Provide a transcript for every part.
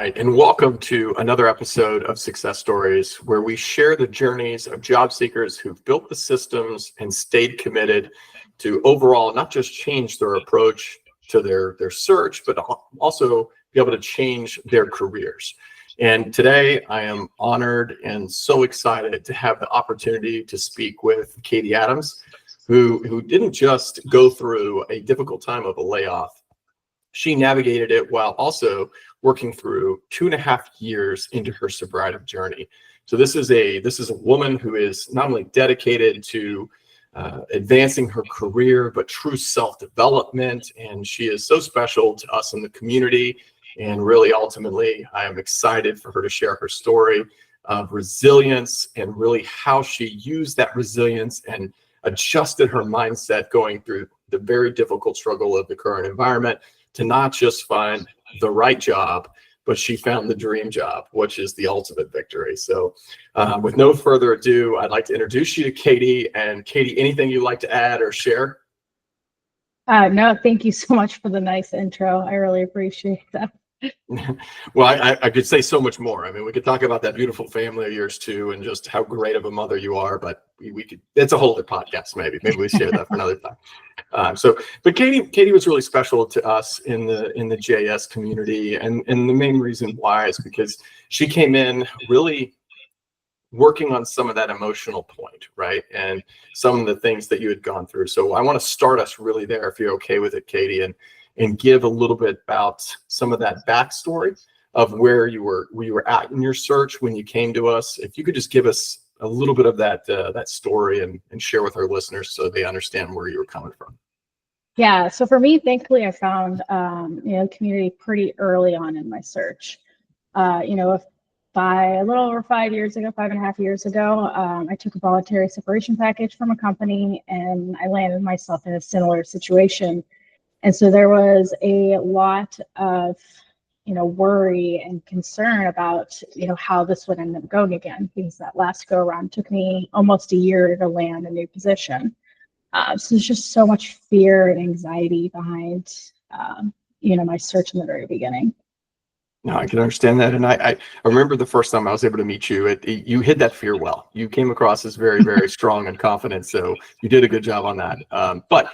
right, and welcome to another episode of Success Stories, where we share the journeys of job seekers who've built the systems and stayed committed to overall not just change their approach to their search, but also be able to change their careers. And today I am honored and so excited to have the opportunity to speak with Katie Adams, who didn't just go through a difficult time of a layoff. She navigated it while also working through 2.5 years into her sobriety journey. So this is a woman who is not only dedicated to advancing her career, but true self-development. And she is so special to us in the community. And really, ultimately, I am excited for her to share her story of resilience and really how she used that resilience and adjusted her mindset going through the very difficult struggle of the current environment to not just find the right job, but she found the dream job, which is the ultimate victory. So with no further ado, I'd like to introduce you to Katie. And Katie, anything you'd like to add or share? No, thank you so much for the nice intro. I really appreciate that. Well, I could say so much more. I mean, we could talk about that beautiful family of yours too, and just how great of a mother you are. But we could, it's a whole other podcast. Maybe we share that for another time. But Katie was really special to us in the JS community, and the main reason why is because she came in really working on some of that emotional point, right? And some of the things that you had gone through. So I want to start us really there, if you're okay with it, Katie, and give a little bit about some of that backstory of where you were at in your search when you came to us. If you could just give us a little bit of that story and share with our listeners so they understand where you were coming from. Yeah, so for me, thankfully, I found community pretty early on in my search. By a little over 5 years ago, 5.5 years ago, I took a voluntary separation package from a company, and I landed myself in a similar situation. And so there was a lot of, worry and concern about, how this would end up going again, because that last go around took me almost a year to land a new position. So there's just so much fear and anxiety behind, my search in the very beginning. No, I can understand that. And I remember the first time I was able to meet you, you hid that fear well. You came across as very, very strong and confident. So you did a good job on that. But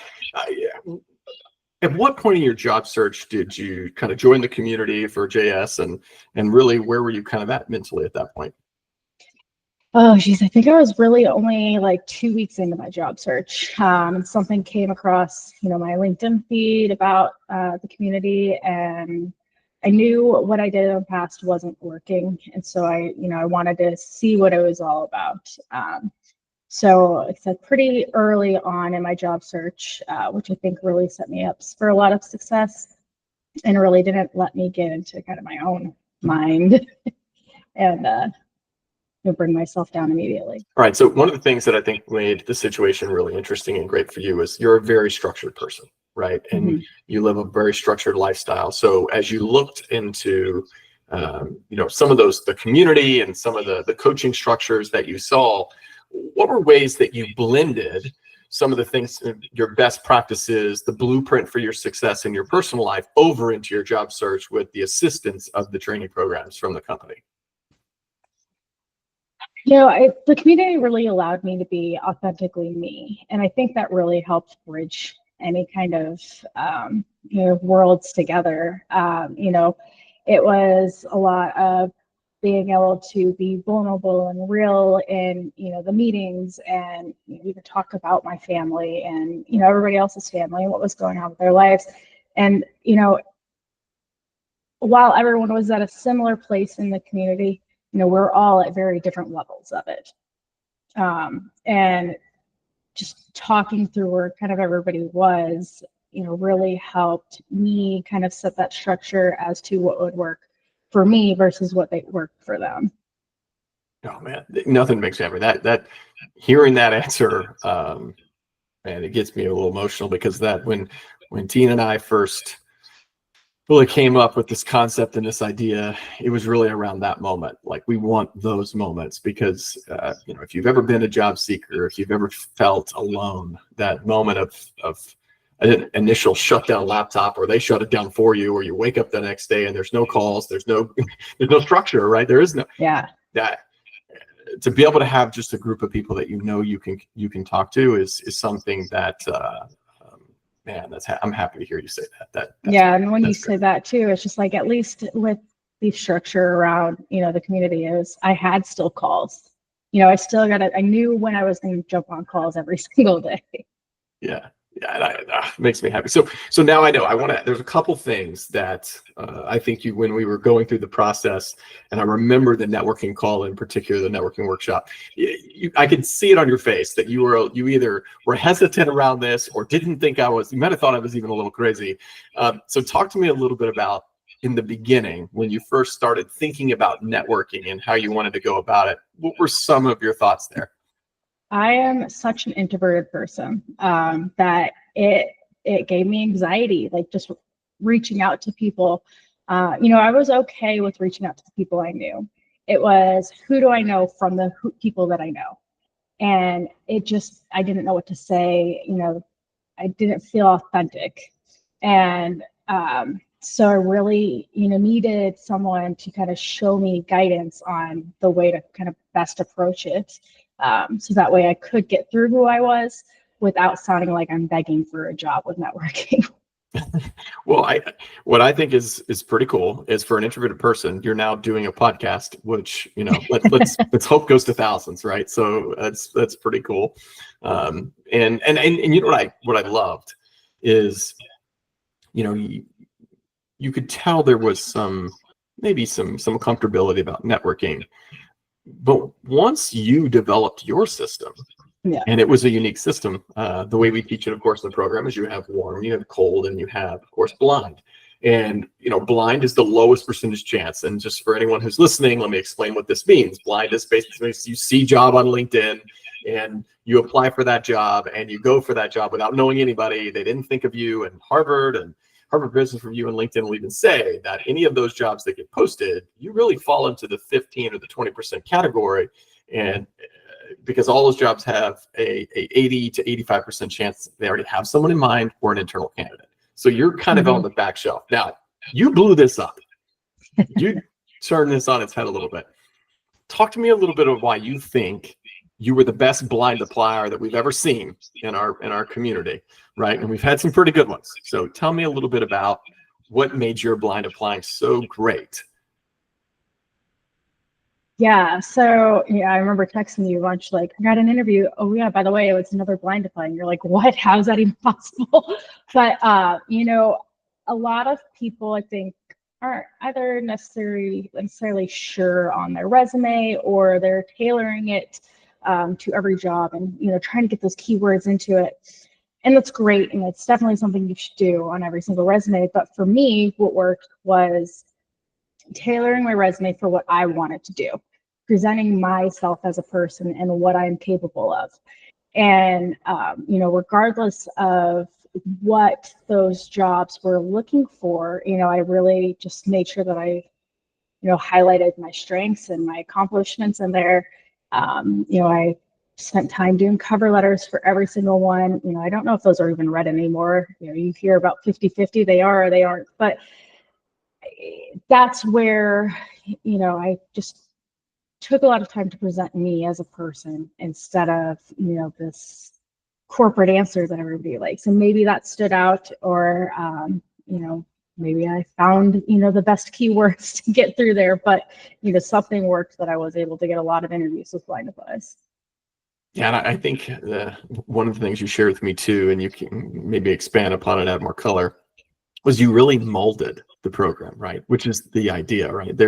at what point in your job search did you kind of join the community for JS, and really where were you kind of at mentally at that point? Oh, geez, I think I was really only like 2 weeks into my job search. And something came across, my LinkedIn feed about the community, and I knew what I did in the past wasn't working. And so I wanted to see what it was all about. So like I said, pretty early on in my job search, which I think really set me up for a lot of success and really didn't let me get into kind of my own mind and bring myself down immediately. All right. So one of the things that I think made the situation really interesting and great for you is you're a very structured person, right? And you live a very structured lifestyle. So as you looked into, some of the community and some of the coaching structures that you saw, what were ways that you blended some of the things, your best practices, the blueprint for your success in your personal life over into your job search with the assistance of the training programs from the company? The community really allowed me to be authentically me. And I think that really helped bridge any kind of, worlds together. It was a lot of being able to be vulnerable and real in, the meetings, and even talk about my family and, everybody else's family and what was going on with their lives. And, while everyone was at a similar place in the community, we're all at very different levels of it. And just talking through where kind of everybody was, really helped me kind of set that structure as to what would work for me versus what they worked for them. Oh man, nothing makes me happy. That hearing that answer, man, it gets me a little emotional, because that when Tina and I first really came up with this concept and this idea, it was really around that moment. Like, we want those moments because, if you've ever been a job seeker, if you've ever felt alone, that moment of an initial shutdown laptop, or they shut it down for you, or you wake up the next day and there's no calls, there's no there's no structure, right? There is no that. To be able to have just a group of people that you can talk to is something that man, I'm happy to hear you say that. And when you great. say that too, it's just like, at least with the structure around, the community, is I had still calls. I knew when I was going to jump on calls every single day. Yeah. It makes me happy. So now I know there's a couple things that I think when we were going through the process, and I remember the networking call, in particular, the networking workshop, I could see it on your face that you either were hesitant around this or didn't think you might have thought I was even a little crazy. So talk to me a little bit about, in the beginning, when you first started thinking about networking and how you wanted to go about it. What were some of your thoughts there? I am such an introverted person that it gave me anxiety, like just reaching out to people. I was okay with reaching out to the people I knew. It was, who do I know from the people that I know? And I didn't know what to say. I didn't feel authentic. And so I really, needed someone to kind of show me guidance on the way to kind of best approach it. So that way I could get through who I was without sounding like I'm begging for a job with networking. Well, what I think is pretty cool is, for an introverted person, you're now doing a podcast, which, let's hope goes to thousands, right? So that's pretty cool. And you know what I loved is, you could tell there was maybe some comfortability about networking. But once you developed your system, and it was a unique system, the way we teach it, of course, in the program is you have warm, you have cold, and you have, of course, blind. And, blind is the lowest percentage chance. And just for anyone who's listening, let me explain what this means. Blind is basically, you see job on LinkedIn and you apply for that job and you go for that job without knowing anybody. They didn't think of you, and Harvard Business Review and LinkedIn will even say that any of those jobs that get posted, you really fall into the 15 or the 20% category. And because all those jobs have a 80 to 85% chance they already have someone in mind or an internal candidate. So you're kind of on the back shelf. Now, you blew this up. You turned this on its head a little bit. Talk to me a little bit of why you think you were the best blind applier that we've ever seen in our community, right? And we've had some pretty good ones. So tell me a little bit about what made your blind applying so great. Yeah. So I remember texting you a bunch, like, I got an interview. Oh yeah, by the way, it was another blind applying. You're like, what? How is that even possible? But a lot of people, I think, aren't either necessarily sure on their resume, or they're tailoring it to every job, and trying to get those keywords into it. And that's great, and it's definitely something you should do on every single resume. But for me, what worked was tailoring my resume for what I wanted to do, presenting myself as a person and what I'm capable of. And regardless of what those jobs were looking for, I really just made sure that I highlighted my strengths and my accomplishments in there. I spent time doing cover letters for every single one. I don't know if those are even read anymore. You hear about 50-50, they are or they aren't. But that's where, I just took a lot of time to present me as a person instead of, this corporate answer that everybody likes. And maybe that stood out, or, maybe I found, the best keywords to get through there, but, something worked that I was able to get a lot of interviews with blind applies. Yeah, and I think one of the things you shared with me too, and you can maybe expand upon it, add more color, was you really molded the program, right? Which is the idea, right?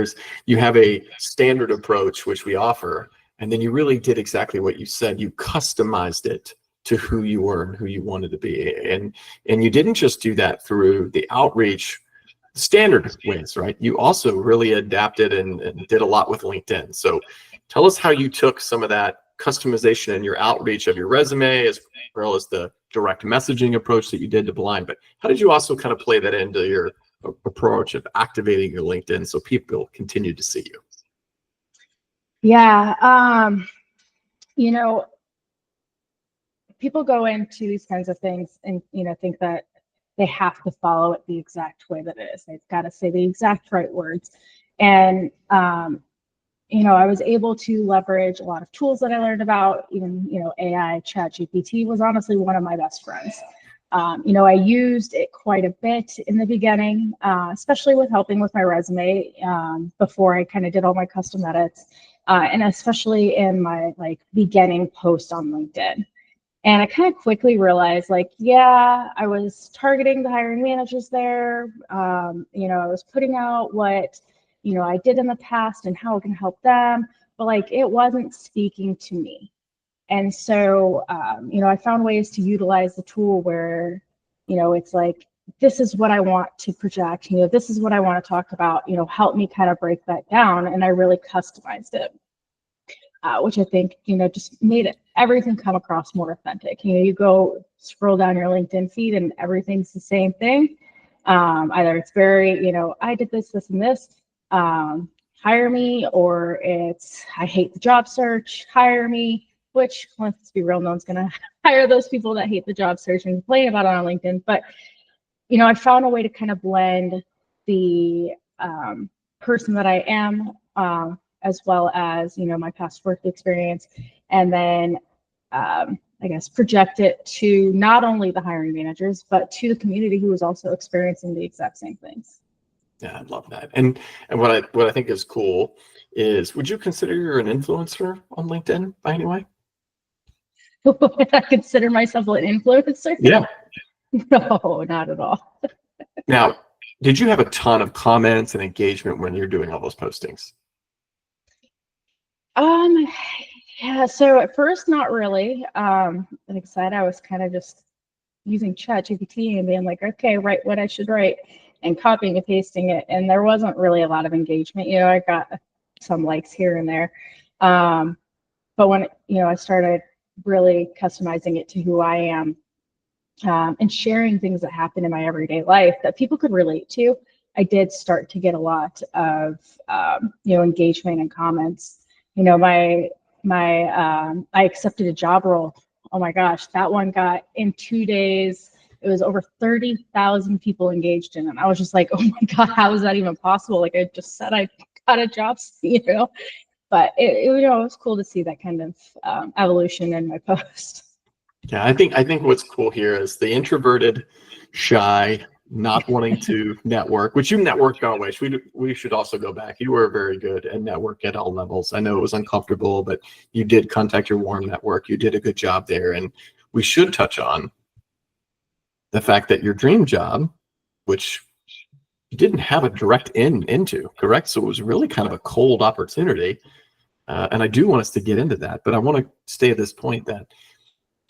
You have a standard approach, which we offer, and then you really did exactly what you said. You customized it to who you were and who you wanted to be. And you didn't just do that through the outreach standard ways, right? You also really adapted and did a lot with LinkedIn. So tell us how you took some of that customization in your outreach of your resume, as well as the direct messaging approach that you did to blind. But how did you also kind of play that into your approach of activating your LinkedIn so people continue to see you? Yeah. people go into these kinds of things and, think that they have to follow it the exact way that it is. They've got to say the exact right words. And, I was able to leverage a lot of tools that I learned about. Even, AI, ChatGPT was honestly one of my best friends. I used it quite a bit in the beginning, especially with helping with my resume before I kind of did all my custom edits, and especially in my beginning post on LinkedIn. And I kind of quickly realized, I was targeting the hiring managers there. I was putting out what I did in the past and how it can help them, but it wasn't speaking to me. And so, I found ways to utilize the tool where, it's this is what I want to project, this is what I want to talk about, help me kind of break that down. And I really customized it, which I think, just made everything come across more authentic. You go scroll down your LinkedIn feed and everything's the same thing. Either it's very, I did this, this, and this, hire me, or it's, I hate the job search, hire me. Which, let's be real, no one's going to hire those people that hate the job search and complain about it on LinkedIn. But, I found a way to kind of blend the person that I am, as well as, my past work experience, and then, I guess, project it to not only the hiring managers, but to the community who is also experiencing the exact same things. Yeah, I love that. And what I think is cool is, would you consider you're an influencer on LinkedIn by any way? Would I consider myself an influencer? Yeah. No, not at all. Now, did you have a ton of comments and engagement when you're doing all those postings? Yeah, so at first, not really. Like I said, I was kind of just using ChatGPT and being like, okay, write what I should write, and copying and pasting it. And there wasn't really a lot of engagement. I got some likes here and there. But when, I started really customizing it to who I am, and sharing things that happen in my everyday life that people could relate to, I did start to get a lot of, engagement and comments. I accepted a job role. Oh my gosh, that one got, in 2 days, it was over 30,000 people engaged in it. I was just like, oh my God, how is that even possible? I just said I got a job, But it was cool to see that kind of evolution in my post. Yeah, I think what's cool here is the introverted, shy, not wanting to network, which you networked our way. We should also go back. You were very good at network at all levels. I know it was uncomfortable, but you did contact your warm network. You did a good job there. And we should touch on the fact that your dream job, which you didn't have a direct into, correct? So it was really kind of a cold opportunity. And I do want us to get into that, but I want to stay at this point that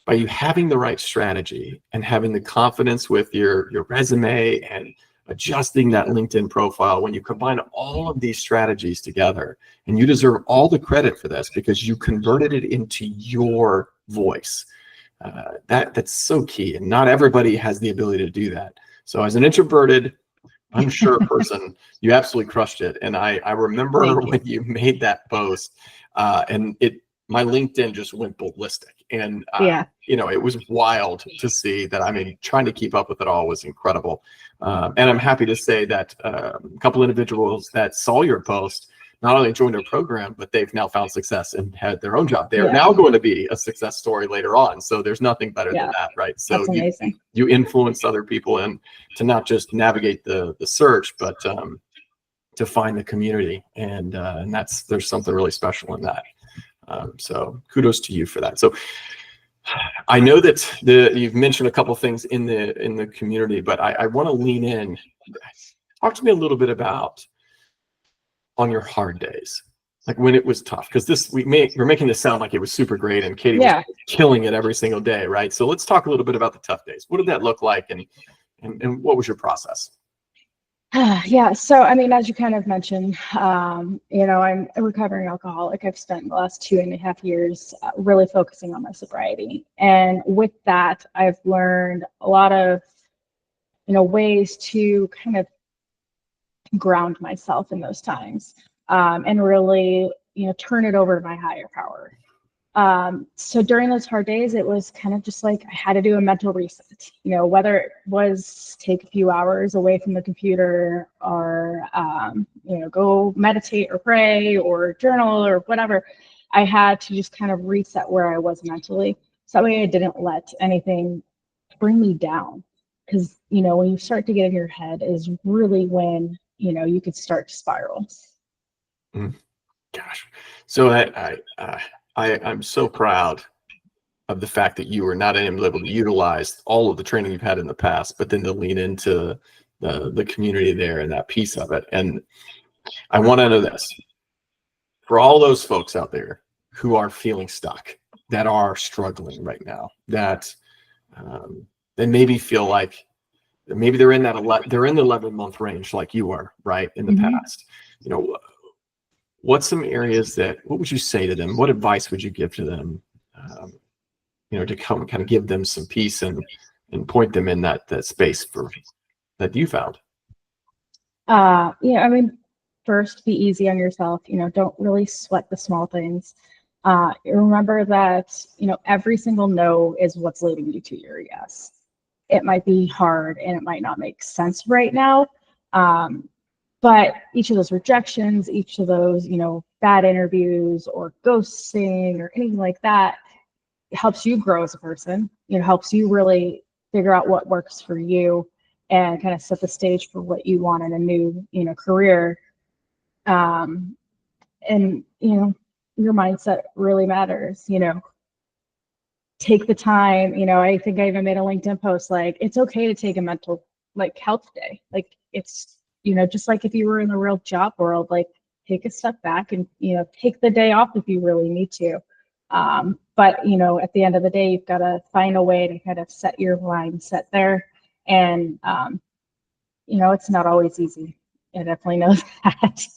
by you having the right strategy and having the confidence with your resume and adjusting that LinkedIn profile, when you combine all of these strategies together, and you deserve all the credit for this because you converted it into your voice. That's so key, and not everybody has the ability to do that. So as an introverted, unsure person, you absolutely crushed it. And I remember when you made that post, and my LinkedIn just went ballistic. And it was wild to see that. I mean, trying to keep up with it all was incredible. And I'm happy to say that a couple individuals that saw your post not only joined our program, but they've now found success and had their own job. They're now going to be a success story later on. So there's nothing better than that, right? So that's amazing. You influence other people and to not just navigate the search, but to find the community. And there's something really special in that. So kudos to you for that. So I know that you've mentioned a couple things in the community, but I want to lean in. Talk to me a little bit about on your hard days, like when it was tough, because we're making this sound like it was super great and Katie was killing it every single day, right? So let's talk a little bit about the tough days. What did that look like, and what was your process? Yeah, so I mean, as you kind of mentioned, I'm a recovering alcoholic. I've spent the last 2.5 years really focusing on my sobriety, and with that, I've learned a lot of ways to kind of ground myself in those times, and really turn it over to my higher power. So during those hard days, it was kind of just like I had to do a mental reset, whether it was take a few hours away from the computer or, go meditate or pray or journal or whatever. I had to just kind of reset where I was mentally. So that way I didn't let anything bring me down. Because, when you start to get in your head is really when, you could start to spiral. Gosh. So I'm so proud of the fact that you were not only able to utilize all of the training you've had in the past, but then to lean into the community there and that piece of it. And I want to know this for all those folks out there who are feeling stuck, that are struggling right now, that they maybe feel like maybe they're in the 11-month range like you were, right, in the past. What's some areas what would you say to them? What advice would you give to them, to come kind of give them some peace and point them in that space that you found? First, be easy on yourself. Don't really sweat the small things. Remember that, every single no is what's leading you to your yes. It might be hard and it might not make sense right now. But each of those rejections, each of those, bad interviews or ghosting or anything like that helps you grow as a person. Helps you really figure out what works for you and kind of set the stage for what you want in a new, career. And, your mindset really matters, take the time. I think I even made a LinkedIn post, like, it's okay to take a mental health day. Like, it's, just like if you were in the real job world, like, take a step back and, take the day off if you really need to. But, at the end of the day, you've got to find a way to kind of set your mindset there. And, it's not always easy. I definitely know that.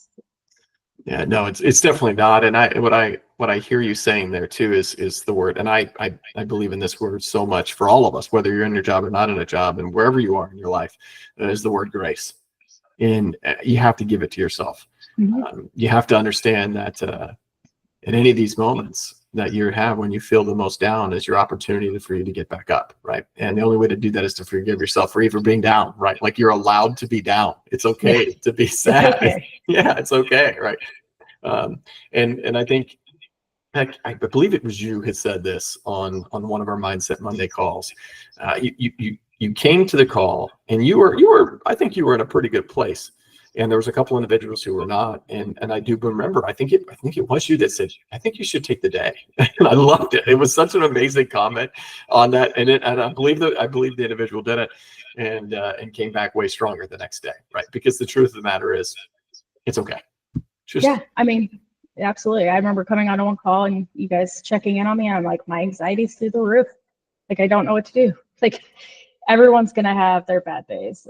Yeah, no, it's definitely not. And what I hear you saying there too is the word, and I believe in this word so much for all of us, whether you're in your job or not in a job, and wherever you are in your life, is the word grace. And you have to give it to yourself. You have to understand that at any of these moments that you have when you feel the most down is your opportunity for you to get back up, right? And the only way to do that is to forgive yourself for even being down, right? Like, you're allowed to be down. It's okay to be sad. Okay. Yeah, it's okay, right? And I think, heck, I believe it was you who said this on one of our Mindset Monday calls. You came to the call and you were I think you were in a pretty good place. And there was a couple individuals who were not. And I do remember, I think it was you that said, I think you should take the day. And I loved it. It was such an amazing comment on that. And I believe the individual did it and came back way stronger the next day, right? Because the truth of the matter is, it's okay. Absolutely. I remember coming on one call and you guys checking in on me. And I'm like, my anxiety's through the roof. Like, I don't know what to do. Like, everyone's going to have their bad days.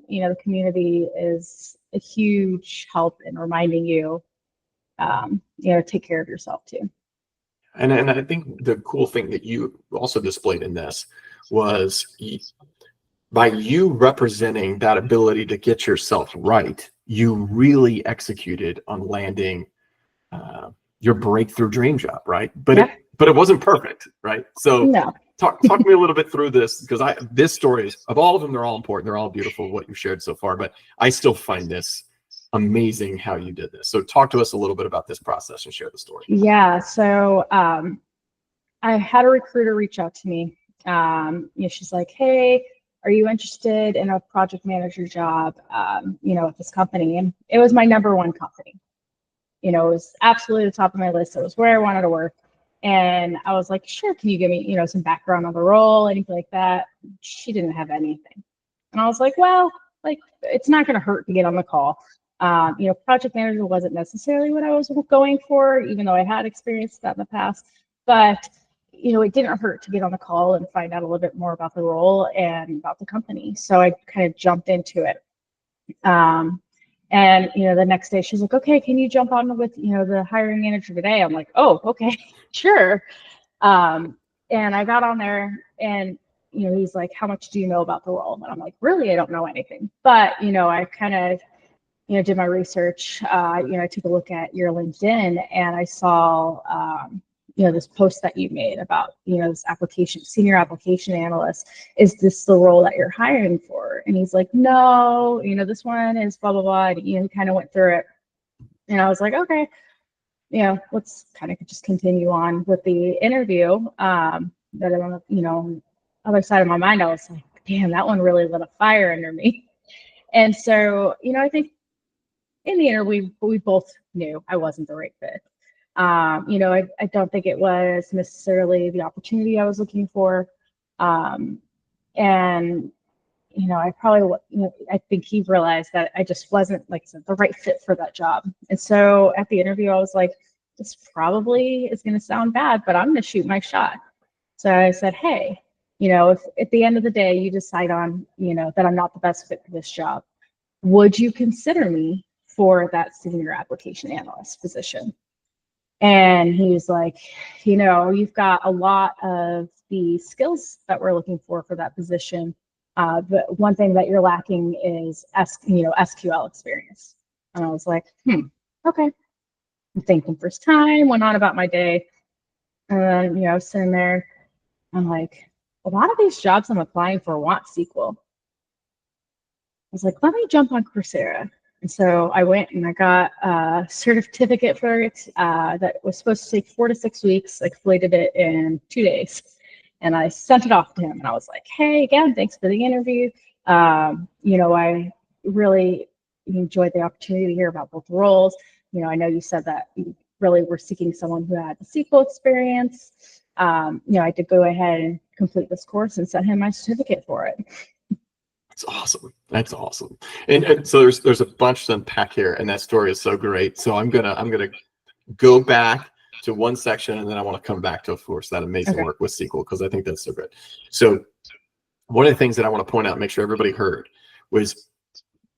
The community is a huge help in reminding you, take care of yourself too. And I think the cool thing that you also displayed in this was by you representing that ability to get yourself right, you really executed on landing your breakthrough dream job, right? But it wasn't perfect, right? So no. Talk to me a little bit through this, because this story is, of all of them, they're all important, they're all beautiful, what you've shared so far, but I still find this amazing how you did this. So talk to us a little bit about this process and share the story. Yeah. So I had a recruiter reach out to me. She's like, hey, are you interested in a project manager job, at this company? And it was my number one company. It was absolutely the top of my list. It was where I wanted to work. And I was like, sure, can you give me, some background on the role, anything like that? She didn't have anything. And I was like, well, it's not going to hurt to get on the call. Project manager wasn't necessarily what I was going for, even though I had experienced that in the past. But, it didn't hurt to get on the call and find out a little bit more about the role and about the company. So I kind of jumped into it. And, the next day she's like, okay, can you jump on with, the hiring manager today? I'm like, oh, okay, sure. And I got on there and, he's like, how much do you know about the role? And I'm like, really, I don't know anything. But, I kind of, did my research. I took a look at your LinkedIn and I saw, this post that you made about, this senior application analyst, is this the role that you're hiring for? And he's like, no, this one is blah, blah, blah. And, he kind of went through it. And I was like, okay, let's kind of just continue on with the interview. That on the, other side of my mind, I was like, damn, that one really lit a fire under me. And so, I think in the interview, we both knew I wasn't the right fit. I don't think it was necessarily the opportunity I was looking for. And, I probably, I think he realized that I just wasn't, like I said, the right fit for that job. And so at the interview, I was like, this probably is going to sound bad, but I'm going to shoot my shot. So I said, hey, if at the end of the day you decide on, that I'm not the best fit for this job, would you consider me for that senior application analyst position? And he was like, you've got a lot of the skills that we're looking for that position. But one thing that you're lacking is SQL experience. And I was like, okay. I'm thinking first time, went on about my day. And then, I was sitting there. I'm like, a lot of these jobs I'm applying for want SQL. I was like, let me jump on Coursera. And so I went and I got a certificate for it that was supposed to take 4 to 6 weeks. I completed it in 2 days. And I sent it off to him. And I was like, hey, again, thanks for the interview. I really enjoyed the opportunity to hear about both roles. I know you said that you really were seeking someone who had the SQL experience. I did go ahead and complete this course and sent him my certificate for it. That's awesome. That's awesome. And so there's a bunch to unpack here, and that story is so great. So I'm gonna go back to one section, and then I want to come back to, of course, that amazing work with SQL, because I think that's so good. So one of the things that I want to point out, make sure everybody heard, was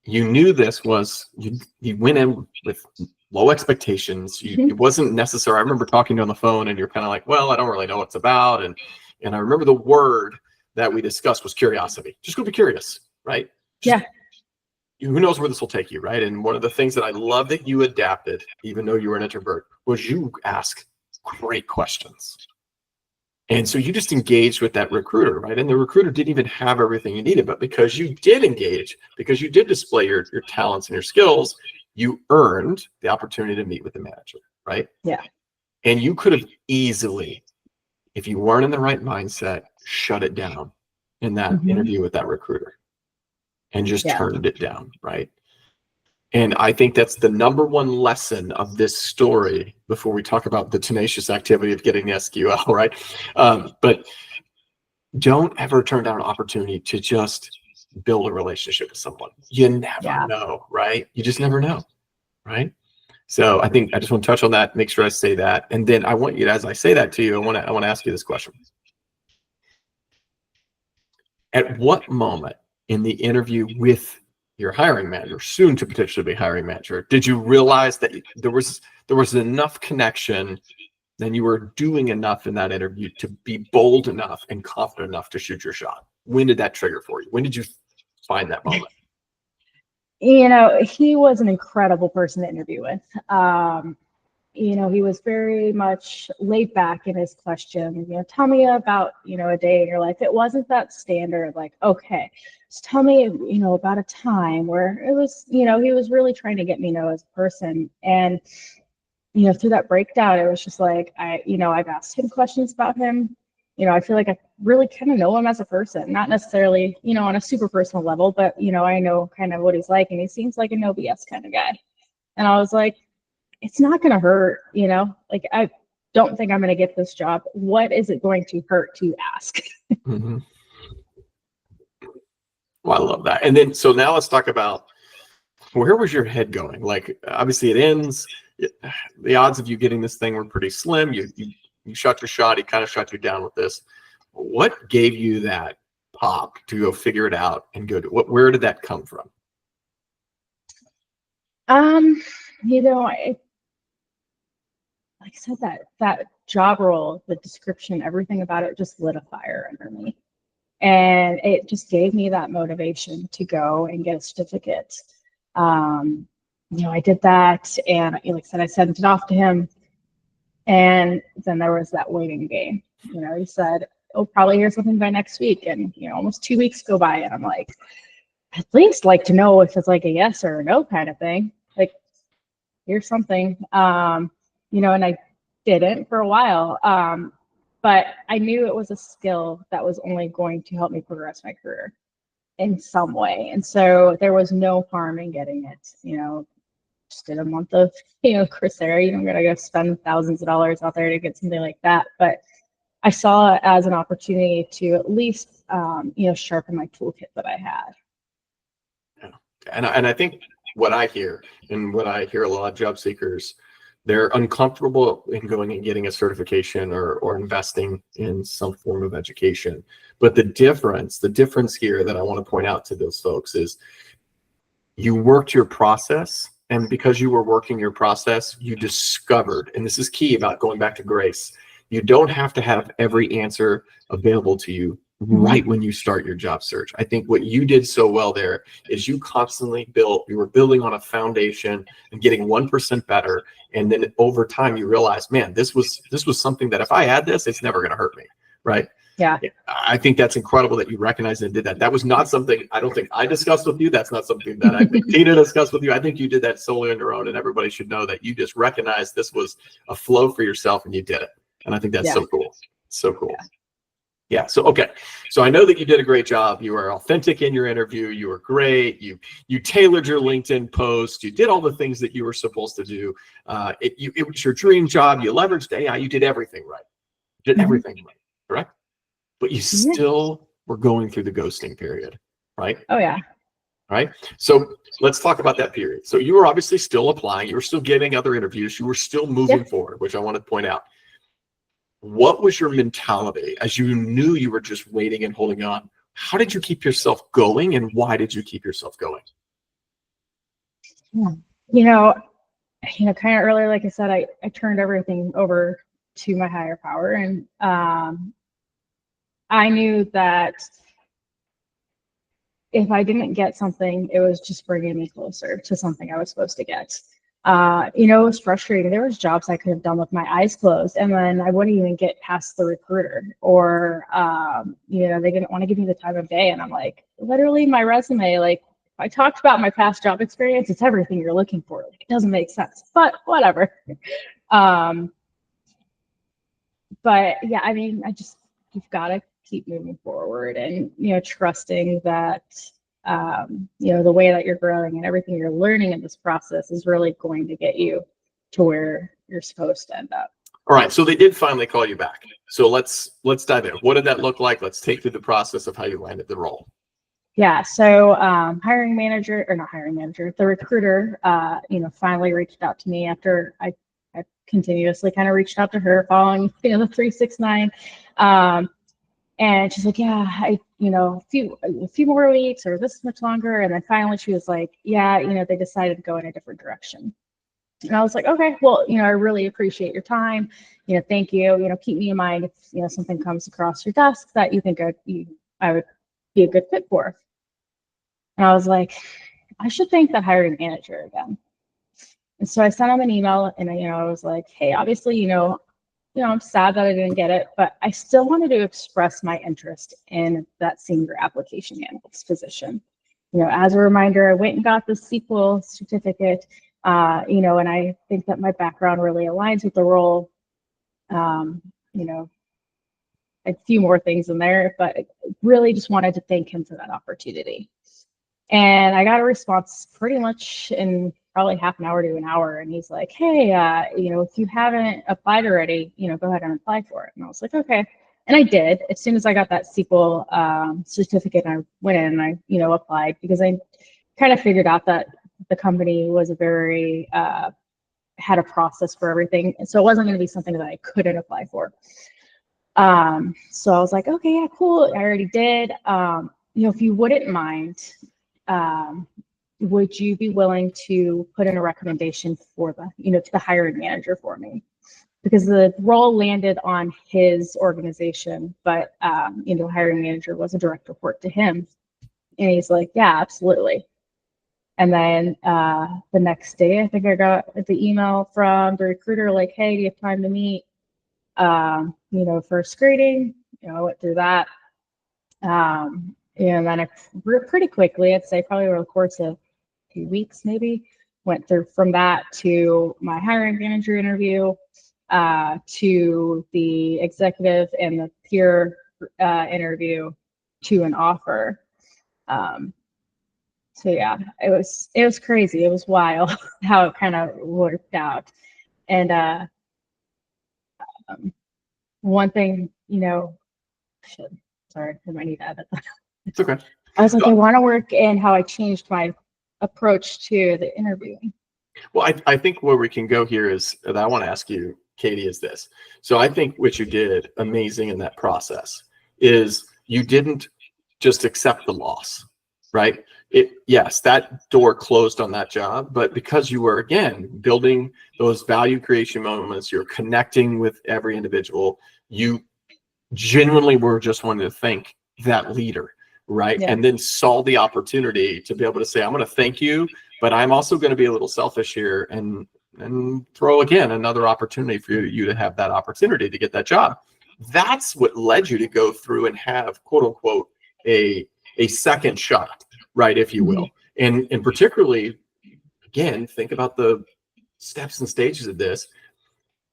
you knew this was, you went in with low expectations. It wasn't necessary. I remember talking to you on the phone, and you're kind of like, well, I don't really know what it's about. And I remember the word that we discussed was curiosity. Just go be curious, right? Who knows where this will take you, right? And one of the things that I love that you adapted, even though you were an introvert, was you ask great questions. And so you just engaged with that recruiter, right? And the recruiter didn't even have everything you needed, but because you did engage, because you did display your talents and your skills, you earned the opportunity to meet with the manager, right? Yeah. And you could have easily, if you weren't in the right mindset, shut it down in that interview with that recruiter and just turned it down, right? And I think that's the number one lesson of this story before we talk about the tenacious activity of getting the SQL, right? But don't ever turn down an opportunity to just build a relationship with someone. You never know, right? You just never know, right? So I think I just want to touch on that, make sure I say that. And then I want you to, as I say that to you, I want to ask you this question. At what moment in the interview with your hiring manager, soon to potentially be hiring manager, did you realize that there was enough connection, then you were doing enough in that interview to be bold enough and confident enough to shoot your shot? When did that trigger for you? When did you find that moment? He was an incredible person to interview with. He was very much laid back in his question. Tell me about, a day in your life. It wasn't that standard, like, okay, just tell me, about a time where it was, he was really trying to get me to know as a person. And, through that breakdown, it was just like, I've asked him questions about him. I feel like I really kind of know him as a person, not necessarily, on a super personal level, but, I know kind of what he's like, and he seems like a no BS kind of guy. And I was like, it's not going to hurt, like, I don't think I'm going to get this job. What is it going to hurt to ask? Well, I love that. And then, so now let's talk about, where was your head going? Like, obviously it ends. The odds of you getting this thing were pretty slim. You shot your shot. He kind of shot you down with this. What gave you that pop to go figure it out and go to where did that come from? Like I said, that job role, the description, everything about it just lit a fire under me. And it just gave me that motivation to go and get a certificate. I did that, and like I said, I sent it off to him. And then there was that waiting game. He said, "Oh, probably hear something by next week." And, almost 2 weeks go by, and I'm like, at least like to know if it's like a yes or a no kind of thing. Like, here's something. And I didn't for a while. But I knew it was a skill that was only going to help me progress my career in some way. And so there was no harm in getting it. Just did a month of, Coursera. You don't gotta go spend thousands of dollars out there to get something like that. But I saw it as an opportunity to at least, sharpen my toolkit that I had. Yeah. And I think what I hear, and what I hear a lot of job seekers, they're uncomfortable in going and getting a certification or investing in some form of education. But the difference here that I want to point out to those folks is you worked your process. And because you were working your process, you discovered, and this is key about going back to grace, you don't have to have every answer available to you right when you start your job search. I think what you did so well there is you constantly you were building on a foundation and getting 1% better. And then over time you realize, man, this was something that if I add this, it's never going to hurt me. Right. Yeah. I think that's incredible that you recognized and did that. That was not something I don't think I discussed with you. That's not something that I think Tina discussed with you. I think you did that solely on your own, and everybody should know that you just recognized this was a flow for yourself and you did it. And I think that's so cool. So cool. Yeah. So, okay. So I know that you did a great job. You were authentic in your interview. You were great. You tailored your LinkedIn post. You did all the things that you were supposed to do. It was your dream job. You leveraged AI. You did everything right. You did everything right. Correct? But you still were going through the ghosting period, right? Oh, yeah. Right. So let's talk about that period. So you were obviously still applying. You were still getting other interviews. You were still moving forward, which I want to point out. What was your mentality as you knew you were just waiting and holding on? How did you keep yourself going, and why did you keep yourself going? Kind of earlier, like I said, I turned everything over to my higher power, and I knew that if I didn't get something, it was just bringing me closer to something I was supposed to get. It was frustrating. There was jobs I could have done with my eyes closed, and then I wouldn't even get past the recruiter, or they didn't want to give me the time of day. And I'm like, literally, my resume, like, if I talked about my past job experience, it's everything you're looking for. Like, it doesn't make sense, but whatever. But yeah, I mean, you've got to keep moving forward, and trusting that the way that you're growing and everything you're learning in this process is really going to get you to where you're supposed to end up. All right, so they did finally call you back. So let's dive in. What did that look like? Let's take through the process of how you landed the role. Yeah, so the recruiter, finally reached out to me after I continuously kind of reached out to her following, the 369. And she's like, yeah, a few more weeks or this much longer. And then finally she was like, yeah, they decided to go in a different direction. And I was like, okay, well, I really appreciate your time. Thank you. Keep me in mind if, something comes across your desk that you think I would be a good fit for. And I was like, I should thank that hiring manager again. And so I sent him an email, and I was like, hey, obviously, I'm sad that I didn't get it, but I still wanted to express my interest in that senior application analyst position. As a reminder, I went and got the SQL certificate, and I think that my background really aligns with the role. A few more things in there, but I really just wanted to thank him for that opportunity. And I got a response pretty much in probably half an hour to an hour. And he's like, hey, if you haven't applied already, go ahead and apply for it. And I was like, okay. And I did. As soon as I got that SQL certificate, I went in and I, applied, because I kind of figured out that the company was had a process for everything. And so it wasn't going to be something that I couldn't apply for. So I was like, okay, yeah, cool. I already did. If you wouldn't mind, would you be willing to put in a recommendation for to the hiring manager for me? Because the role landed on his organization, but, hiring manager was a direct report to him. And he's like, yeah, absolutely. And then the next day, I think I got the email from the recruiter like, hey, do you have time to meet, for screening? I went through that. And then pretty quickly, I'd say probably over the course of 2 weeks, maybe, went through from that to my hiring manager interview, to the executive and the peer interview, to an offer. So yeah, it was crazy. It was wild how it kind of worked out. And one thing, sorry, I might need to edit that. It's okay. I was like, I want to work in how I changed my approach to the interviewing. Well, I think where we can go here is that I want to ask you, Katie, is this. So I think what you did amazing in that process is you didn't just accept the loss, right? Yes, that door closed on that job, but because you were, again, building those value creation moments, you're connecting with every individual, you genuinely were just wanting to thank that leader, right? Yeah. And then saw the opportunity to be able to say, I'm going to thank you, but I'm also going to be a little selfish here and throw again another opportunity for you to have that opportunity to get that job. That's what led you to go through and have, quote unquote, a second shot, right, if you will. And particularly, again, think about the steps and stages of this.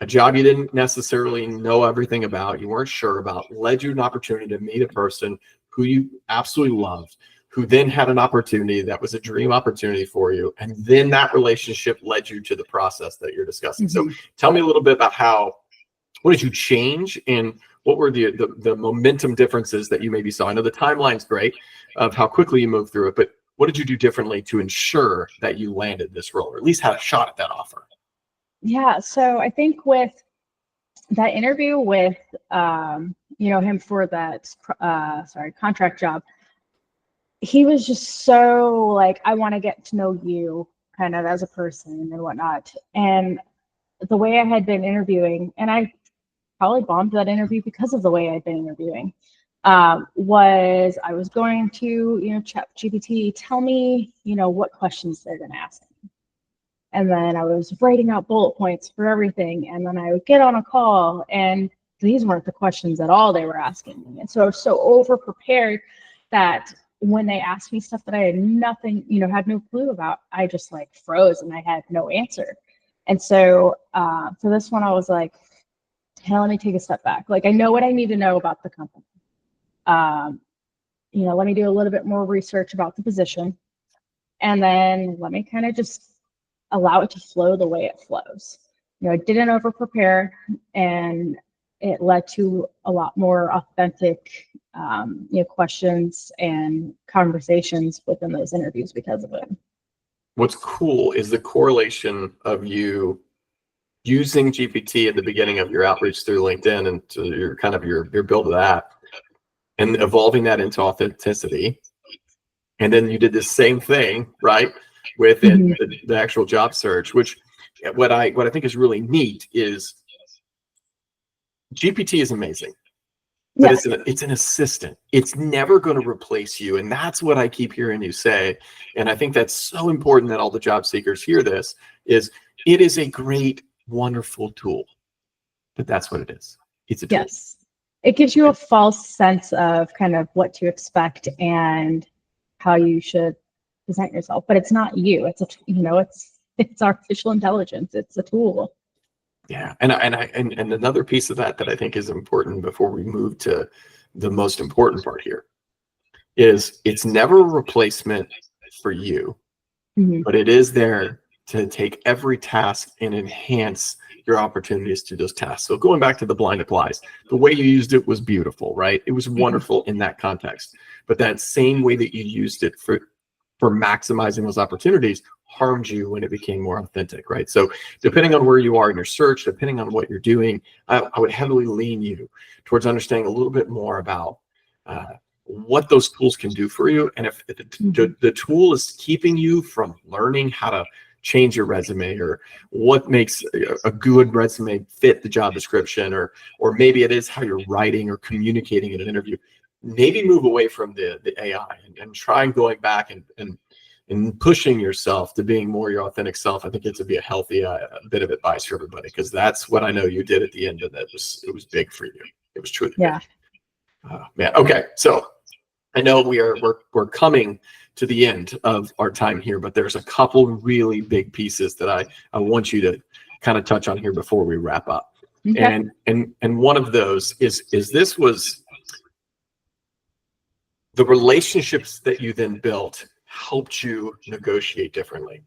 A job you didn't necessarily know everything about, you weren't sure about, led you an opportunity to meet a person who you absolutely loved, who then had an opportunity that was a dream opportunity for you. And then that relationship led you to the process that you're discussing. So tell me a little bit about what did you change and what were the momentum differences that you maybe saw? I know the timeline's great of how quickly you moved through it, but what did you do differently to ensure that you landed this role or at least had a shot at that offer? Yeah, so I think with that interview with him for that contract job, he was just so like, I want to get to know you kind of as a person and whatnot. And the way I had been interviewing, and I probably bombed that interview because of the way I'd been interviewing, was I was going to, chat GPT, tell me, what questions they're going to ask. And then I was writing out bullet points for everything. And then I would get on a call and these weren't the questions at all they were asking me. And so I was so over prepared that when they asked me stuff that I had nothing, had no clue about, I just like froze and I had no answer. And so for this one, I was like, hey, let me take a step back. Like, I know what I need to know about the company. Let me do a little bit more research about the position. And then let me kind of just allow it to flow the way it flows. I didn't over prepare, and it led to a lot more authentic, questions and conversations within those interviews because of it. What's cool is the correlation of you using GPT at the beginning of your outreach through LinkedIn and to your kind of your build of that and evolving that into authenticity. And then you did the same thing, right, with the actual job search, which what I think is really neat is GPT is amazing, but it's an assistant. It's never going to replace you. And that's what I keep hearing you say. And I think that's so important that all the job seekers hear this is it is a great, wonderful tool, but that's what it is. It's a tool. Yes. It gives you a false sense of kind of what to expect and how you should present yourself, but it's not you. It's it's artificial intelligence. It's a tool. Yeah, and another piece of that I think is important before we move to the most important part here is it's never a replacement for you, but it is there to take every task and enhance your opportunities to those tasks. So going back to the blind applies, the way you used it was beautiful, right? It was wonderful in that context, but that same way that you used it for maximizing those opportunities harmed you when it became more authentic, right? So depending on where you are in your search, depending on what you're doing, I would heavily lean you towards understanding a little bit more about what those tools can do for you. And if the tool is keeping you from learning how to change your resume or what makes a good resume fit the job description, or maybe it is how you're writing or communicating in an interview, maybe move away from the AI and try going back and and pushing yourself to being more your authentic self, I think it to be a healthy bit of advice for everybody, because that's what I know you did at the end, and it was big for you. It was truly big. Man. Okay, so I know we're coming to the end of our time here, but there's a couple really big pieces that I want you to kind of touch on here before we wrap up. Okay. And one of those is this was the relationships that you then built helped you negotiate differently.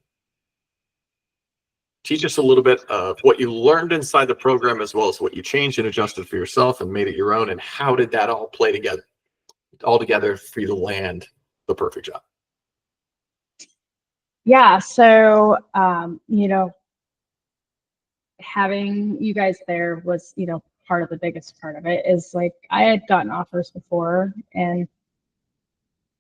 Teach us a little bit of what you learned inside the program, as well as what you changed and adjusted for yourself and made it your own, and how did that all play together for you to land the perfect job? Yeah. So, having you guys there was, part of the biggest part of it. Is like, I had gotten offers before, and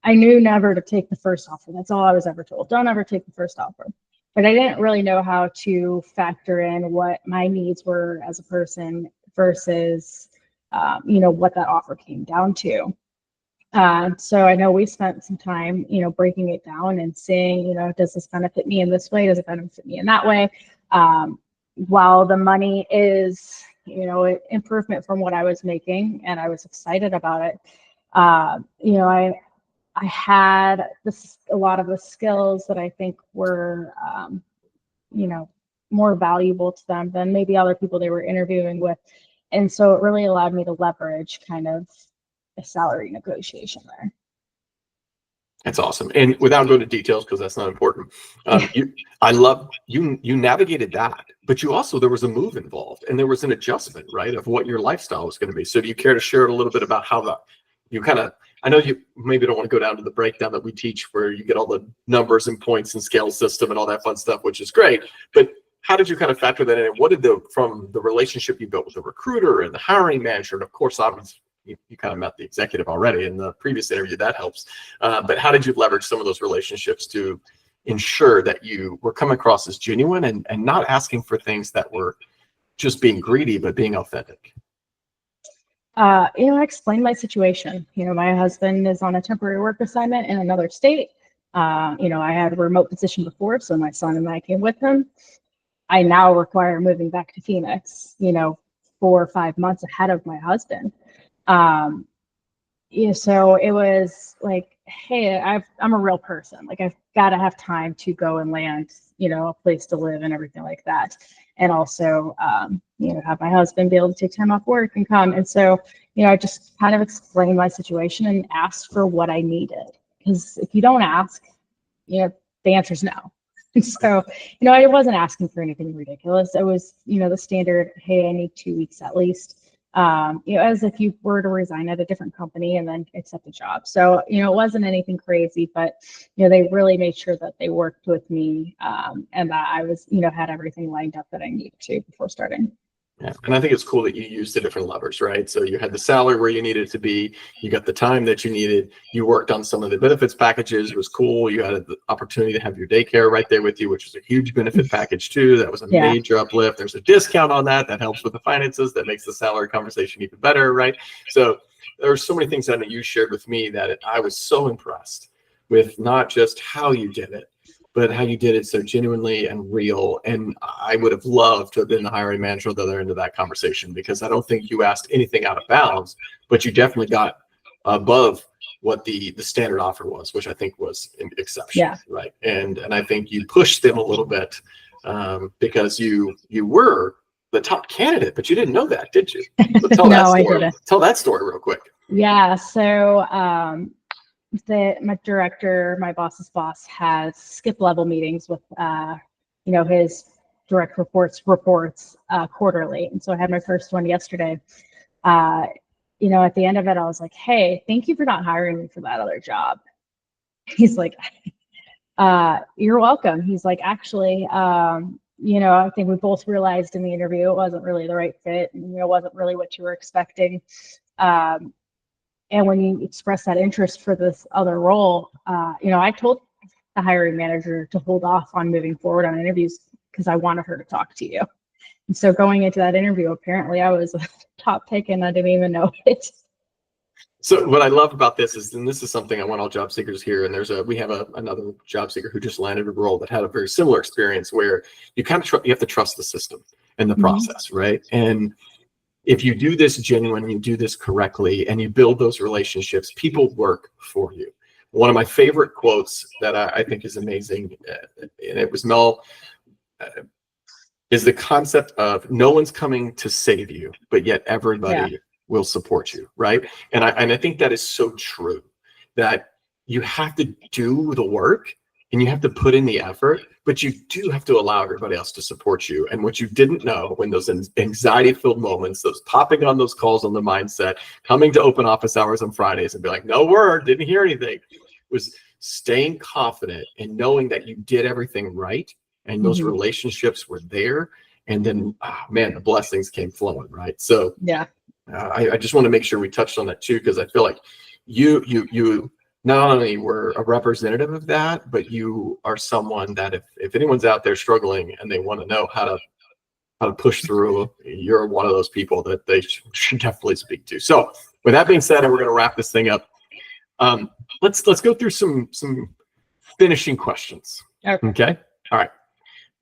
I knew never to take the first offer. That's all I was ever told. Don't ever take the first offer. But I didn't really know how to factor in what my needs were as a person versus, what that offer came down to. So I know we spent some time, breaking it down and seeing, does this benefit me in this way? Does it benefit me in that way? While the money is, an improvement from what I was making, and I was excited about it, I had a lot of the skills that I think were, more valuable to them than maybe other people they were interviewing with. And so it really allowed me to leverage kind of a salary negotiation there. That's awesome. And without going to details, because that's not important, I love you navigated that, but there was a move involved, and there was an adjustment, right, of what your lifestyle was going to be. So do you care to share a little bit about how I know you maybe don't want to go down to the breakdown that we teach where you get all the numbers and points and scale system and all that fun stuff, which is great, but how did you kind of factor that in? And what did from the relationship you built with the recruiter and the hiring manager, and of course, obviously, you kind of met the executive already in the previous interview, that helps. But how did you leverage some of those relationships to ensure that you were coming across as genuine and not asking for things that were just being greedy, but being authentic? I explained my situation. My husband is on a temporary work assignment in another state. I had a remote position before, so my son and I came with him. I now require moving back to Phoenix, 4 or 5 months ahead of my husband. So it was like, hey, I'm a real person. Like, I've got to have time to go and land, a place to live and everything like that. And also, have my husband be able to take time off work and come. And so, I just kind of explained my situation and asked for what I needed. Because if you don't ask, the answer is no. And so, I wasn't asking for anything ridiculous. It was, the standard, hey, I need 2 weeks at least. As if you were to resign at a different company and then accept a job. So, it wasn't anything crazy, but, they really made sure that they worked with me, and that I was, had everything lined up that I needed to before starting. Yeah. And I think it's cool that you used the different levers, right? So you had the salary where you needed it to be, you got the time that you needed, you worked on some of the benefits packages. It was cool. You had the opportunity to have your daycare right there with you, which is a huge benefit package too. That was a major uplift. There's a discount on that helps with the finances, that makes the salary conversation even better, right? So there are so many things that you shared with me that I was so impressed with, not just how you did it, but how you did it so genuinely and real. And I would have loved to have been the hiring manager on the other end of that conversation, because I don't think you asked anything out of bounds, but you definitely got above what the standard offer was, which I think was exceptional, right? And I think you pushed them a little bit, because you were the top candidate, but you didn't know that, did you? So tell that story. I didn't. Tell that story real quick. Yeah. So, my director, my boss's boss, has skip level meetings with, his direct reports quarterly. And so I had my first one yesterday. At the end of it, I was like, hey, thank you for not hiring me for that other job. He's like, you're welcome. He's like, actually, I think we both realized in the interview it wasn't really the right fit, and it wasn't really what you were expecting. And when you express that interest for this other role, I told the hiring manager to hold off on moving forward on interviews because I wanted her to talk to you. And so going into that interview, apparently I was a top pick and I didn't even know it. So what I love about this is, and this is something I want all job seekers here, and we have another job seeker who just landed a role that had a very similar experience where you kind of you have to trust the system and the process, right? And if you do this genuine, you do this correctly, and you build those relationships, people work for you. One of my favorite quotes that I think is amazing, and it was Mel, is the concept of no one's coming to save you, but yet everybody will support you, right? And I think that is so true, that you have to do the work and you have to put in the effort, but you do have to allow everybody else to support you. And what you didn't know when those anxiety-filled moments, those popping on those calls on the mindset, coming to open office hours on Fridays and be like, no word, didn't hear anything, was staying confident and knowing that you did everything right and those relationships were there. And then, man, the blessings came flowing, right? So I just want to make sure we touched on that too, because I feel like you not only were a representative of that, but you are someone that if anyone's out there struggling and they want to know how to push through, you're one of those people that they should definitely speak to. So with that being said, and we're going to wrap this thing up, let's go through some finishing questions. Okay. All right.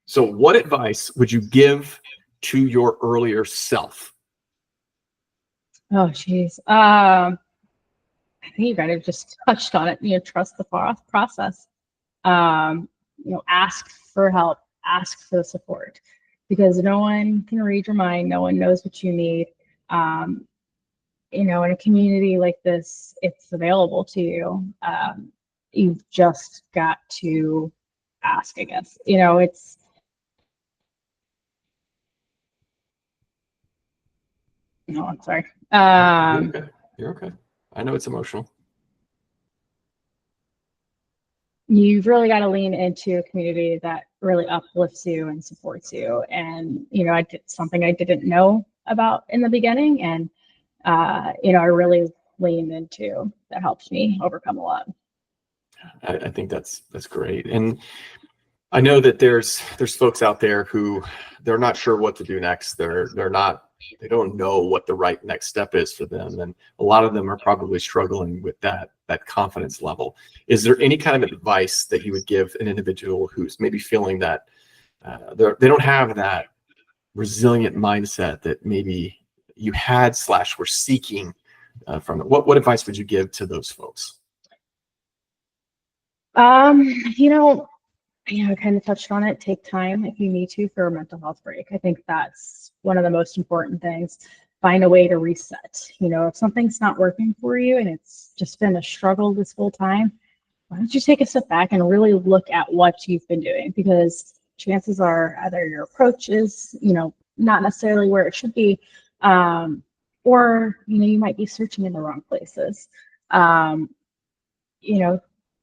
So what advice would you give to your earlier self? Oh, geez. I think you kind of just touched on it. Trust the process. Ask for help, ask for the support, because no one can read your mind. No one knows what you need. In a community like this, it's available to you. You've just got to ask, I guess. It's no, I'm sorry. You're okay. I know it's emotional. You've really got to lean into a community that really uplifts you and supports you. And, I did something I didn't know about in the beginning. And, I really leaned into that helps me overcome a lot. I think that's great. And I know that there's folks out there who they're not sure what to do next. They don't know what the right next step is for them. And a lot of them are probably struggling with that confidence level. Is there any kind of advice that you would give an individual who's maybe feeling that they don't have that resilient mindset that maybe you had / were seeking from it? What advice would you give to those folks? I kind of touched on it. Take time if you need to for a mental health break. I think that's one of the most important things. Find a way to reset. If something's not working for you and it's just been a struggle this whole time, why don't you take a step back and really look at what you've been doing? Because chances are either your approach is, not necessarily where it should be, or, you might be searching in the wrong places.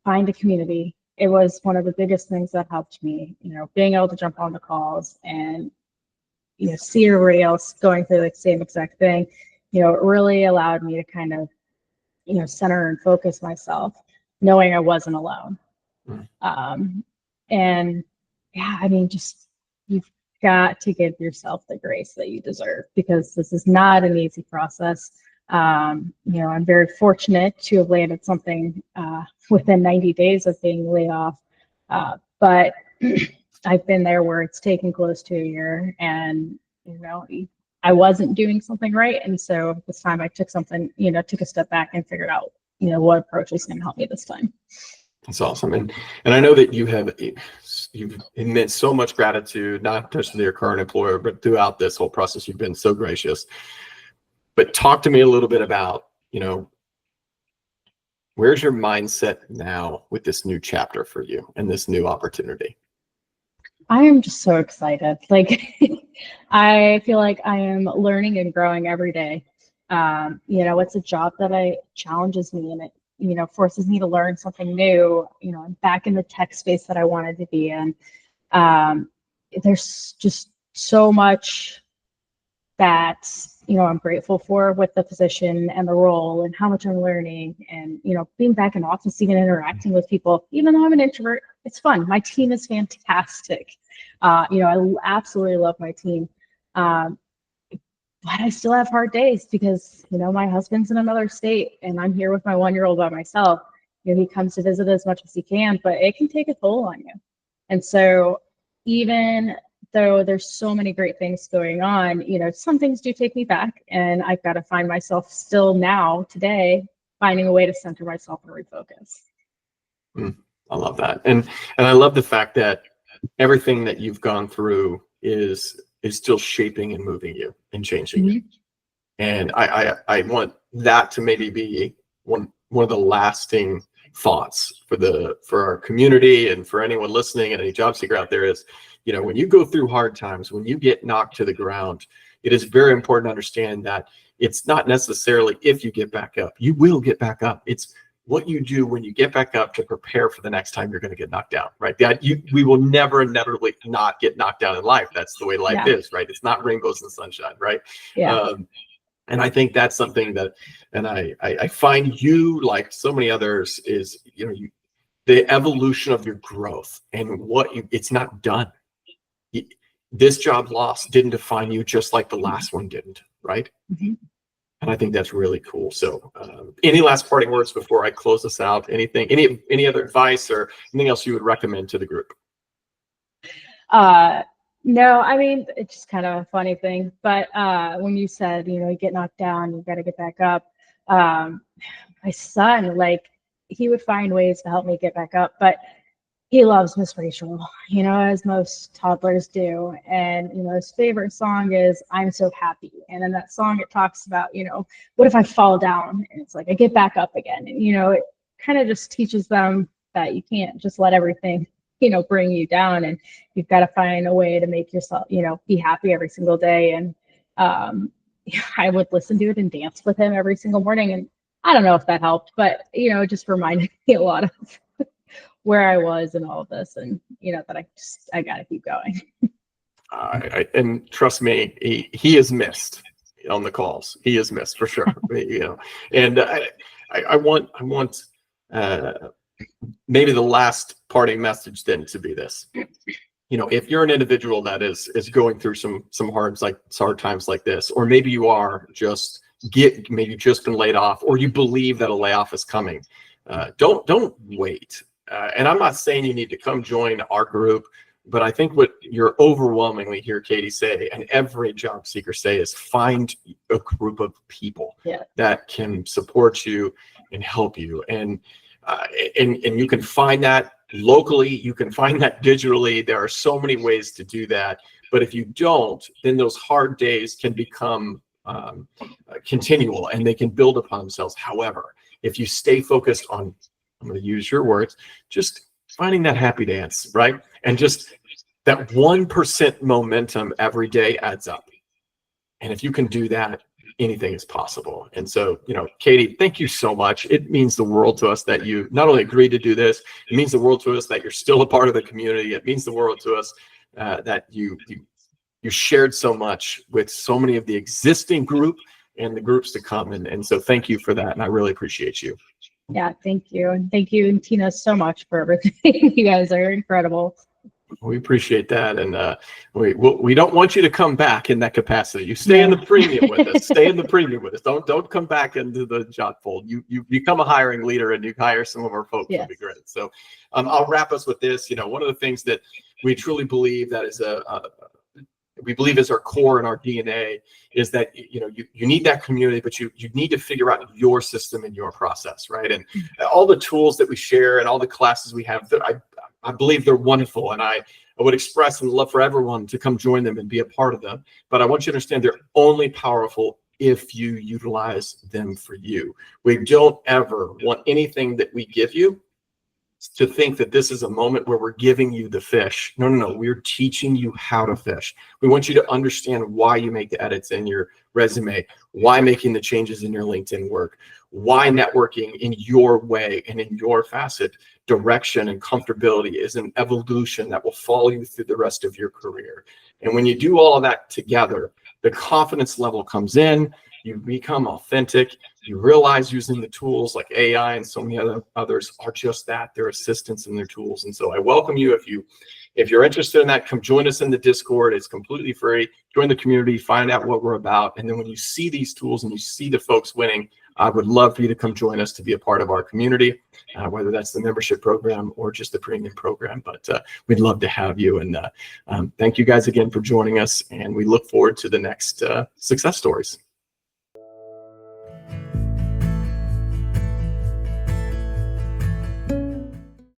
Find a community. It was one of the biggest things that helped me, being able to jump on the calls and, see everybody else going through the same exact thing. It really allowed me to kind of, center and focus myself, knowing I wasn't alone. And just you've got to give yourself the grace that you deserve, because this is not an easy process. I'm very fortunate to have landed something within 90 days of being laid off. But I've been there where it's taken close to a year, and, I wasn't doing something right. And so this time I took a step back and figured out, what approach is going to help me this time. That's awesome. And I know that you've emit so much gratitude, not just to your current employer, but throughout this whole process. You've been so gracious. But talk to me a little bit about, where's your mindset now with this new chapter for you and this new opportunity? I am just so excited. I feel like I am learning and growing every day. It's a job that challenges me, and it, forces me to learn something new. I'm back in the tech space that I wanted to be in. There's just so much that, I'm grateful for with the position and the role and how much I'm learning, and, being back in office, even interacting with people, even though I'm an introvert, it's fun. My team is fantastic. I absolutely love my team. but I still have hard days because, my husband's in another state and I'm here with my 1-year-old by myself. He comes to visit as much as he can, but it can take a toll on you. And so even though there's so many great things going on, some things do take me back, and I've got to find myself still now today, finding a way to center myself and refocus. I love that. And I love the fact that everything that you've gone through is still shaping and moving you and changing you. And I want that to maybe be one of the lasting thoughts for our community and for anyone listening and any job seeker out there is, when you go through hard times, when you get knocked to the ground, it is very important to understand that it's not necessarily if you get back up. You will get back up. It's what you do when you get back up to prepare for the next time you're going to get knocked down, right? We will never inevitably not get knocked down in life. That's the way life is, right? It's not rainbows and sunshine, right? Yeah. And I think that's something that, and I find you, like so many others, is the evolution of your growth and it's not done. This job loss didn't define you, just like the last one didn't, right? And I think that's really cool. So any last parting words before I close this out? Anything, any other advice or anything else you would recommend to the group? No, I mean, it's just kind of a funny thing. But when you said, you get knocked down, you got to get back up. My son, he would find ways to help me get back up. But he loves Miss Rachel, as most toddlers do. And, his favorite song is I'm So Happy. And in that song, it talks about, what if I fall down? And it's like, I get back up again. And, it kind of just teaches them that you can't just let everything, bring you down. And you've got to find a way to make yourself, be happy every single day. And I would listen to it and dance with him every single morning. And I don't know if that helped, but, it just reminded me a lot of where I was in all of this, and that I gotta keep going. And trust me, he is missed on the calls. He is missed for sure. And I want maybe the last parting message then to be this. If you're an individual that is going through some hard times like this, or maybe you are maybe just been laid off, or you believe that a layoff is coming, don't wait. And I'm not saying you need to come join our group, but I think what you're overwhelmingly hear Katie say, and every job seeker say, is find a group of people that can support you and help you. And you can find that locally, you can find that digitally. There are so many ways to do that. But if you don't, then those hard days can become continual, and they can build upon themselves. However, if you stay focused on, I'm going to use your words, just finding that happy dance, right? And just that 1% momentum every day adds up. And if you can do that, anything is possible. And so, Katie, thank you so much. It means the world to us that you not only agreed to do this, it means the world to us that you're still a part of the community. It means the world to us that you shared so much with so many of the existing group and the groups to come. And so thank you for that. And I really appreciate you. Yeah, thank you. And thank you and Tina so much for everything. You guys are incredible. We appreciate that. And we don't want you to come back in that capacity. You stay in the premium with us. Stay in the premium with us. Don't come back into the job fold. You become a hiring leader and you hire some of our folks. Yes. Would be great. So I'll wrap us with this. One of the things that we truly believe that is we believe is our core and our DNA is that you need that community, but you need to figure out your system and your process, right? And all the tools that we share and all the classes we have, I believe they're wonderful, and I would express and love for everyone to come join them and be a part of them. But I want you to understand they're only powerful if you utilize them for you. We don't ever want anything that we give you to think that this is a moment where we're giving you the fish. No. We're teaching you how to fish. We want you to understand why you make the edits in your resume, why making the changes in your LinkedIn work, why networking in your way and in your facet, direction and comfortability is an evolution that will follow you through the rest of your career. And when you do all of that together, the confidence level comes in, you become authentic, you realize using the tools like AI and so many others are just that, they're assistants and they're tools. And so I welcome you. If you're interested in that, come join us in the Discord. It's completely free. Join the community, find out what we're about. And then when you see these tools and you see the folks winning, I would love for you to come join us to be a part of our community, whether that's the membership program or just the premium program. But we'd love to have you. And thank you guys again for joining us. And we look forward to the next success stories.